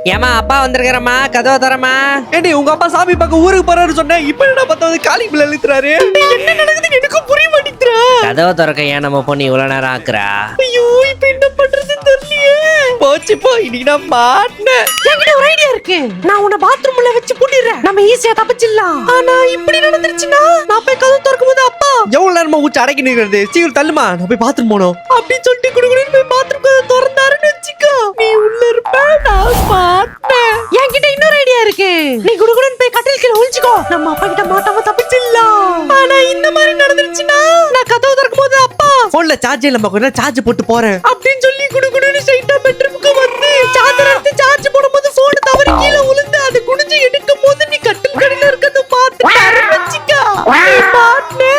ஏமா அப்பா வந்திருக்கிறமா, கதவை தரமா. ஏண்டி உங்க அப்பா சாமி பார்க்க ஊருக்கு போறாரு சொன்னேன், இப்ப என்ன பத்தாவது காலி பிள்ளை இழுத்துறாரு? என்ன நடக்குதுன்னு எனக்கும் புரிய மாட்டேங்குதுடா. கதவை திறக்க ஏன் நம்ம பொண்ணு இவ்வளவு நேரம் ஆக்குறா? ஐயோ இப்ப என்ன பண்றது தெரியலையே. போச்சு போ, இன்னைக்கு நான் மாட்டினேன். என்கிட்ட ஒரு ஐடியா இருக்கு. நான் உன்னை பாத்ரூம்ல வச்சு பூட்டிடுறேன், நம்ம ஈஸியா தப்பிச்சிடலாம். ஆனா இப்படி நடந்துருச்சுன்னா நான் போய் கதவு திறக்கும் போது அப்பா எவ்வளவு நேரமா ஊச்சு அடக்கி நிக்கிறது? சீக்கிரம் தள்ளுமா, நான் போய் பாத்ரூம் போனோம் அப்படின்னு சொல்லிட்டு குடுக்குன்னு போய் பாத்ரூம் கதவை திறந்தாருன்னு வச்சுக்கோ, நீ உள்ள இருப்ப, நான் மாட்டேன். என்கிட்ட இன்னொரு ஐடியா இருக்கு. நீ குடுகுடுன்னு போய் கட்டில் கீழ ஒளிச்சுக்கோ, நம்ம அப்பா கிட்ட மாட்டாம தப்பிச்சிடலாம். ஆனா இந்த மாதிரி நடந்துருச்சுன்னா நான் கதவு திறக்கும் போது அப்பா போன்ல சார்ஜ் இல்லாம கொஞ்சம் சார்ஜ் போட்டு போறேன் அப்படின்னு சொல்லி குடுகுடுன்னு ஸ்ட்ரைட்டா பெட்ரூமுக்கு வந்து சார்ஜர் எடுத்து சார்ஜ் போடும்போது போன் தவறி கீழ விழுந்து அது குனிஞ்சு எடுக்கும் போது நீ கட்டில் கடையில இருக்கிறத பார்த்து ஆரம்பிச்சுக்கோ, நீ மாட்டே,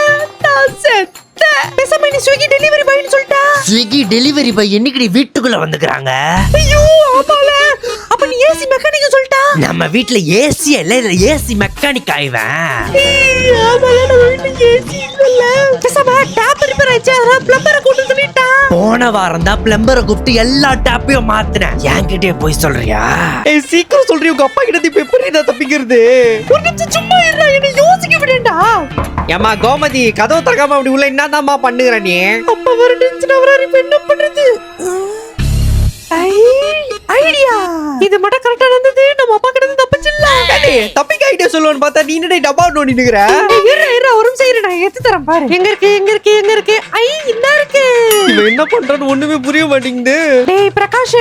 நான் செத்தேன். பேசாம நீ ஸ்விக்கி டெலிவரி பாய்னு சொல்லிட்டா. ஸ்விக்கி டெலிவரி பாய் என்னைக்கு வீட்டுக்குள்ள வந்துக்கிறாங்க? ஐயோ ஆமால, அப்ப நீ ஏசி மெக்கானிக் சொல்லிட்டா. நம்ம வீட்டுல ஏசி இல்ல, இதுல ஏசி மெக்கானிக் ஆயிவேன். ஆமால, நம்ம வீட்டுல ஏசி இல்ல. பேசாம டேப் ரிப்பேர் ஆயிடுச்சு, அதான் பிளம்பரை கூட்டு சொல்லிட்டா. போன வாரம் தான் பிளம்பரை கூப்பிட்டு எல்லா டேப்பையும் மாத்தினேன். என்கிட்டயே போய் சொல்றியா? ஏய் சீக்கிரம் சொல்றீ, உங்க அப்பா கிட்ட இப்ப எப்படி நான் தப்பிக்கிறது? ஒரு நிமிஷம் சும்மா இருடா, என்ன யோசிக்க விடேன்டா. ஏமா கோமதி, கதவு திறக்காம அப்படி உள்ள என்னதாம்மா பண்ணுகிற நீ? அப்பா வர டென்ஷன் ஆவறாரு, இப்ப என்ன பண்றது? ஐடியா, இது மட்டும் கரெக்டா நடந்தது, நம்ம அப்பா கிட்ட இருந்து தப்பிச்சிடலாம். ஏடி தப்பிக்க ஐடியா சொல்லுவான்னு பார்த்தா நீ என்னடா டப்பா நோண்டி நிக்கிற? இரு ஒரு நிமிஷம் இரு, நான் எடுத்து தரேன் பாரு. எங்க இருக்கு? ஐ இந்த இருக்கு. இவன் என்ன பண்றான்னு ஒண்ணுமே புரிய மாட்டேங்குது. டேய் பிரகாஷ்,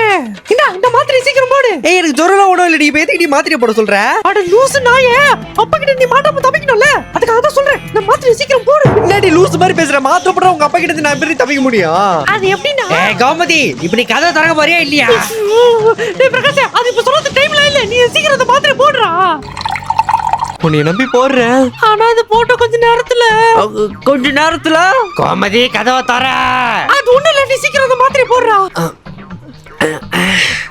இந்த மாத்திரை சீக்கிரம் போடு. ஏய் எனக்கு ஜொரலாம் ஒண்ணும் இல்லடி, இப்ப எதுக்கு நீ மாத்திரை போட சொல்ற? அட லூசு நாயே, அப்பா கிட்ட நீ மாட்டாம தப்பிக்கணும்ல, அதுக்காக தான் சொல்றேன். இந்த மாத்திரை சீக்கிரம் போடு. என்னடி லூஸ் மாதிரி பேசுற? மாத்திரை போடுற உங்க அப்பா கிட்ட இருந்து நான் எப்படி தப்பிக்க முடியும்? அது எப்படின்னா, ஏய் கோமதி, இப்ப நீ கதவை திறக்க போறியா இல்லையா? டேய் பிரகாஷ், அது இப்ப சொல்றது டைம்ல இல்ல, நீ சீக்கிரம் அந்த மாத்திரை போடுறா. உன்னை நம்பி போடுறேன். ஆனா அது போட்ட கொஞ்ச நேரத்துல கோமதி கதவை தர. அது ஒண்ணு இல்ல, நீ சீக்கிரம் அந்த மாத்திரை போடுறா.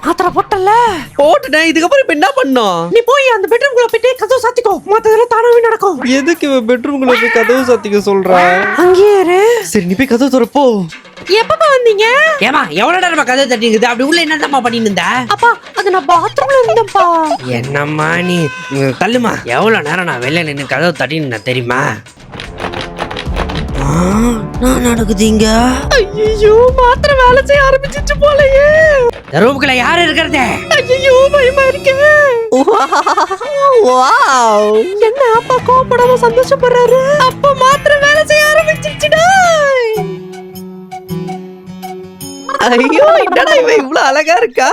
மாத்திரை போட்டல போட்டுட்டேன், இதுக்கப்புறம் இப்ப என்ன பண்ணோம்? நீ போய் அந்த பெட்ரூம்குள்ள போயிட்டு கதவு சாத்திக்கோ, மத்ததெல்லாம் தானாவே நடக்கும். எதுக்கு இவன் பெட்ரூம்குள்ள போய் கதவு சாத்திக்க சொல்றா? அங்கேயே இரு. சரி நீ போய் கதவு திறப்போ. எப்பப்பா வந்தீங்க? ஏமா எவ்வளவு நேரமா கதவை தட்டிங்குது? அப்படி உள்ள என்னதாம்மா பண்ணிட்டு இருந்த? அப்பா அது நான் பாத்ரூம்ல இருந்தேன்ப்பா. என்னம்மா நீ தள்ளுமா. எவ்வளவு நேரம் நான் வெளில நின்று கதவை தட்டின்னு தெரியுமா? நான் நடக்குதுங்க. ஐயோ மாத்திரை வேலை செய்ய ஆரம்பிச்சிட்டு போலயே. ரூமுக்குள்ள யாரு இருக்கிறது? ஐயோ பயமா இருக்கு. வாவ், என்ன அப்பா கோபப்படாம சந்தோஷப்படுறாரு? அப்பா மாத்திரை வேலை செய்ய ஆரம்பிச்சிடுச்சுடா. ஐயோ என்னடா இவன் இவ்வளவு அழகா இருக்கா?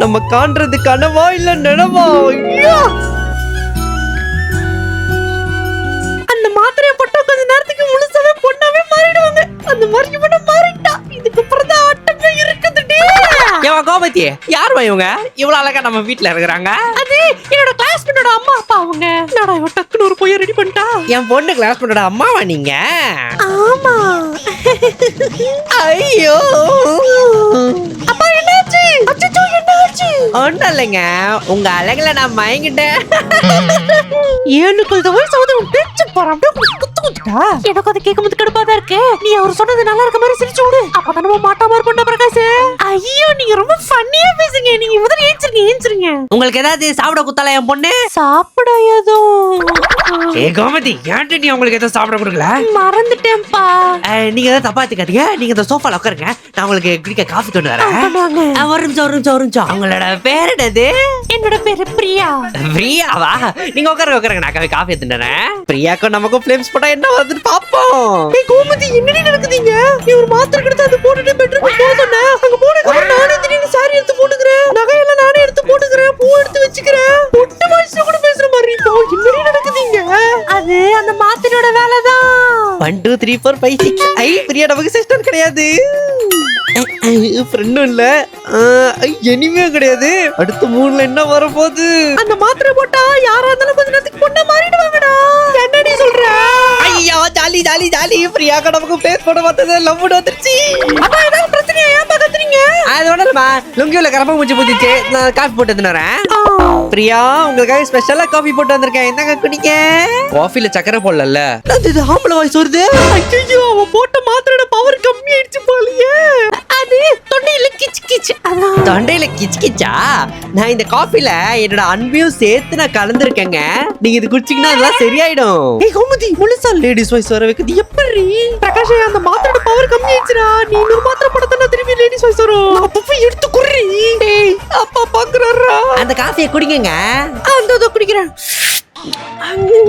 நம்ம காண்றது கனவா இல்ல நினைவா? ஐயோ அந்த மாத்திரையை போட்டா கொஞ்ச நேரத்துக்கு முழுசாவே பொண்ணாவே மாறிடுவாங்க. அந்த மாதிரி பொண்ணு மாறிட்டா, இதுக்கு அப்புறம் தான் ஆட்டங்க இருக்குதுடி. ஏமா கோமதி, யார் இவங்க இவ்வளவு அழகா நம்ம வீட்டுல இருக்கிறாங்க? அது என்னோட கிளாஸ்மேட்டோட அம்மா அப்பா. அவங்க என்னடா இவ டக்குன்னு ஒரு பொய்ய ரெடி பண்ணிட்டா. என் பொண்ணு கிளாஸ் பண்ணோட அம்மாவா நீங்க? ஆமா. ஐயோ அப்பா என்னாச்சு? அச்சச்சோ என்னாச்சு? ஒண்ணும் இல்லைங்க, உங்க அழகுல நான் மயங்கிட்டேன். ஏனுக்கு இந்த வயசு வந்து உன் பேச்சு பாரு, அப்படியே குத்து குத்துட்டா. எனக்கு அதை கேட்கும்போது கடுப்பா தான் இருக்கு. நீ அவர் சொன்னது நல்லா இருக்க மாதிரி சிரிச்சு விடு, அப்பதான் நம்ம மாட்டாம இருப்போம் பிரகாஷ். ஐயோ நீங்க ரொம்ப ஃபன்னியா பேசுங்க. நீங்க முதல்ல ஏஞ்சிருங்க. உங்களுக்கு ஏதாவது சாப்பிட குத்தால என் பொண்ணு? சாப்பிட எதுவும் ஏ கோமதி, ஏன்ட்டு நீ உங்களுக்கு எதுவும் சாப்பிட கொடுக்கல? மறந்துட்டேன்ப்பா. நீங்க ஏதாவது தப்பா எடுத்துக்காதீங்க. நீங்க இந்த சோஃபால உட்காருங்க, நான் உங்களுக்கு குடிக்க காஃபி கொண்டு வரேன். ஒரு நிமிஷம். உங்களோட பேர் என்னது? என்னோட பேரு பிரியா. பிரியாவா? நீங்க உட்காருங்க, நான் காஃபி எடுத்துட்டேன். பிரியாக்கும் நமக்கும் ஃபிலிம்ஸ் போட்டா என்ன வருதுன்னு பாப்போம். ஏய் கோமதி, என்னடி நடக்குதுங்க? நீ ஒரு மாத்திரை எடுத்து அது போட்டுட்டு பெட்ரூம் போக சொன்ன. அங்க போனதுக்கு நானே திடீர்னு சாரி எடுத்து போட்டுக்கிறேன், நகையெல்லாம் நானே எடுத்து போட்டுக்கிறேன், பூ எடுத்து வச்சுக்கிறேன், பொட்டு வாய்ஸ்ல கூட பேசுற மாதிரி. என்னடி நடக்குதுங்க? அது அந்த மாத்திரையோட வேலைதான். 1 2 3 4 5 6. ஐ பிரியா நமக்கு சிஸ்டர் கிடையாது, ஃப்ரெண்டும் இல்ல, எனிமே கிடையாது. அடுத்த 3ல என்ன வரப்போகுது? அந்த மாத்திரை போட்டா யாரா இருந்தாலும் கொஞ்ச நேரத்துக்கு பொண்ணா மாறிடுவாங்கடா. என்னடி சொல்ற? ஐயா ஜாலி பிரியாக்கா நமக்கு பேஸ் போட பார்த்தது லவ் வந்துருச்சு. அப்பா ஏதாவது பிரச்சனையா? ஏன் கத்துறீங்க? அது ஒண்ணும் இல்லம்மா, லுங்கியோல கரப்பா மூச்சு பூச்சிச்சு, நான் காஃபி போட்டு எடுத்துன்னு வரேன். பிரியா உங்களுக்காக ஸ்பெஷலா காஃபி போட்டு வந்திருக்கேன், என்னங்க குடிங்க. காஃபில சக்கரை போடல. இது ஆம்பளை வாய்ஸ் வருது. ஐயோ அவன் போட்ட மாத்திரையோட பவர் கம்மி ஆயிடுச்சு போலயே. அது தொண்டையில கிச் கிச் அதான். தொண்டையில கிச் கிச்சா? நான் இந்த காஃபில என்னோட அன்பையும் சேர்த்து நான் கலந்துருக்கேங்க. நீங்க இது குடிச்சீங்கன்னா அதெல்லாம் சரியாயிடும். ஏய் கோமதி, முழுசா லேடிஸ் வாய்ஸ் வர வைக்கிறது எப்படி? பிரகாஷ் அந்த மாத்திரோட பவர் கம்மி ஆயிடுச்சுடா. நீ இன்னொரு மாத்திரை போட்டா திரும்பி லேடிஸ் வாய்ஸ் வரும். அப்ப எடுத்து குர்றி. ஏய் அப்பா பாக்குறாரா? அந்த காஃபியை குடிங்கங்க. அந்த குடிக்கிறேன்.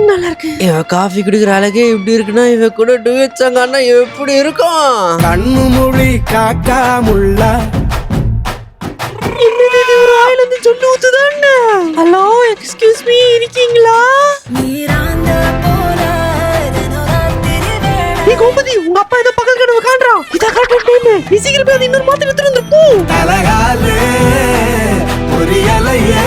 நல்லா இருக்கு. இவன் காஃபி குடிக்கிற அழகே இப்படி இருக்குன்னா இவன் கூட டூயட் சாங் ஆனா எப்படி இருக்கும்? கண்ணு மொழி காக்கா முள்ளா என்னது இது, ஒரு ஆயில இருந்து சொல்லு ஊத்துதானே? ஹலோ எக்ஸ்கியூஸ் மீ, இருக்கீங்களா? ஏய் கோமதி, உங்க அப்பா ஏதோ பகல் கனவு காண்றான். இதா கரெக்ட் டைம். நீ சீக்கிரம் போய் இன்னொரு மாத்திரை எடுத்து வந்து போ. தலகாலே பொரியலையே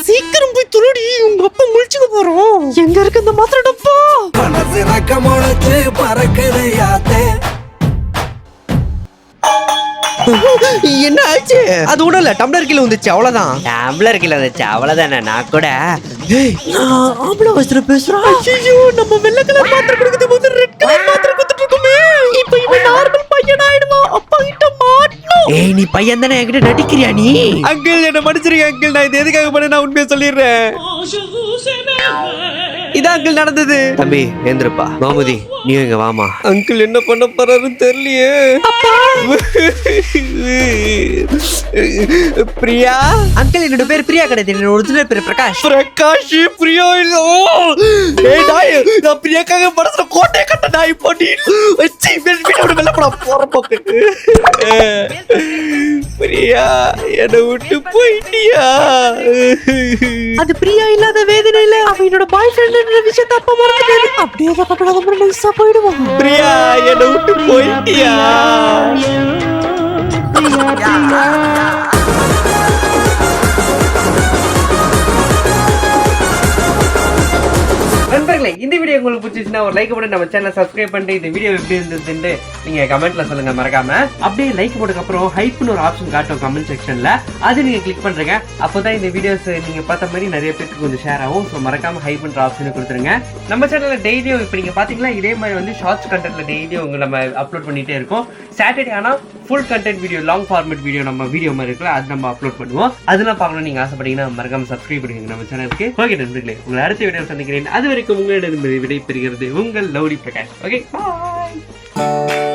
சீக்கிரம் போய் துருடி, உங்க அப்பா முழிச்சுக்க போறோம். எங்க இருக்கு இந்த மாத்திரை டப்பா? மனசு ரக்க முளைச்சு பறக்குதையாத்தே. என்ன ஆச்சு? அது ஒண்ணும் இல்ல, டம்ளர் கீழ வந்துச்சு அவ்வளவுதான். டம்ளர் கீழ வந்துச்சு அவ்வளவுதானே. நான் கூட ஏய் ஆம்பளை வயசுல பேசுறான். ஐயோ, நம்ம வெள்ளை கலர் மாத்திரை கொடுக்குது போது ரெட் கலர் மாத்திரை கொடுத்துட்டு இருக்கோமே. இப்போ இவன் நார்மல் பையன் ஆயிடுவான். அப்பா கிட்ட மாட்டணும். ஏய் நீ பையன் தானே, என்கிட்ட நடிக்கிறியா நீ? அங்கிள் என்ன மன்னிச்சிருங்க அங்கிள், நான் இது எதுக்காக பண்ண நான் உண்மையை சொல்லிடுறேன். இதான் அங்கிள் நடந்தது. தம்பி ஏந்திருப்பா. கோமதி நீ இங்க வாமா. அங்கிள் என்ன பண்ண போறாருன்னு தெரியலையே. பிரியா? அங்கிள் என்னோட பேர் பிரியா கிடையாது, என்னோட ஒரிஜினல் பேர் பிரகாஷ். பிரகாஷ் பிரியா இல்ல. ஏய் டாய், நான் பிரியாக்காக மனசுல கோட்டை கட்ட நாய் போட்டி வச்சி வீட்டோட வெளில போட போற போக்கு. பிரியா என்னை விட்டு போயிட்டியா? அது பிரியா இல்லாத வேதனை இல்ல, அவன் என்னோட பாய் ஃப்ரெண்ட் விஷயத்தை அப்பா மறந்துட்டாரு. அப்படியே கப்படாத நைஸா போயிடுவான். பிரியா என்னை விட்டு போயிட்டியா? நண்பர்களே, இந்த வீடியோ உங்களுக்கு பிடிச்சிச்சுன்னா ஒரு லைக் போட்டு நம்ம சேனலை சப்ஸ்கிரைப் பண்ணிட்டு இந்த வீடியோ எப்படி இருந்ததுன்னு நீங்க கமெண்ட்ல சொல்லுங்க மறக்காம. அப்படியே லைக் போட்டதுக்கு அப்புறம் ஹைப்னு ஒரு ஆப்ஷன் காட்டும் கமெண்ட் செக்ஷன்ல, அது நீங்க கிளிக் பண்றீங்க. அப்போதான் இந்த வீடியோஸ் நீங்க பார்த்த மாதிரி நிறைய பேருக்கு கொஞ்சம் ஷேர் ஆகும். ஸோ மறக்காம ஹைப்ன்ற ஆப்ஷனை கொடுத்துருங்க. நம்ம சேனல்ல டெய்லியும் இப்போ நீங்க பாத்தீங்கன்னா இதே மாதிரி வந்து ஷார்ட்ஸ் கண்டென்ட்ல டெய்லியும் உங்க நம்ம அப்லோட் பண்ணிட்டே இருக்கோம். சாட்டர்டே ஆனா full content video, long format video நம்ம வீடியோ மாதிரி இருக்குல்ல, அது நம்ம அப்லோட் பண்ணுவோம். அதெல்லாம் பார்க்கணும் நீங்க ஆசைப்பட்டீங்கன்னா மறக்காம சப்ஸ்கிரைப் பண்ணுங்க நம்ம சேனலுக்கு. ஓகே நண்பர்களே, உங்களை அடுத்த வீடியோ சந்திக்கிறேன். அது வரைக்கும் உங்களிடம் விடை பெறுகிறது உங்கள் லவ்லி பிரகாஷ். Okay bye.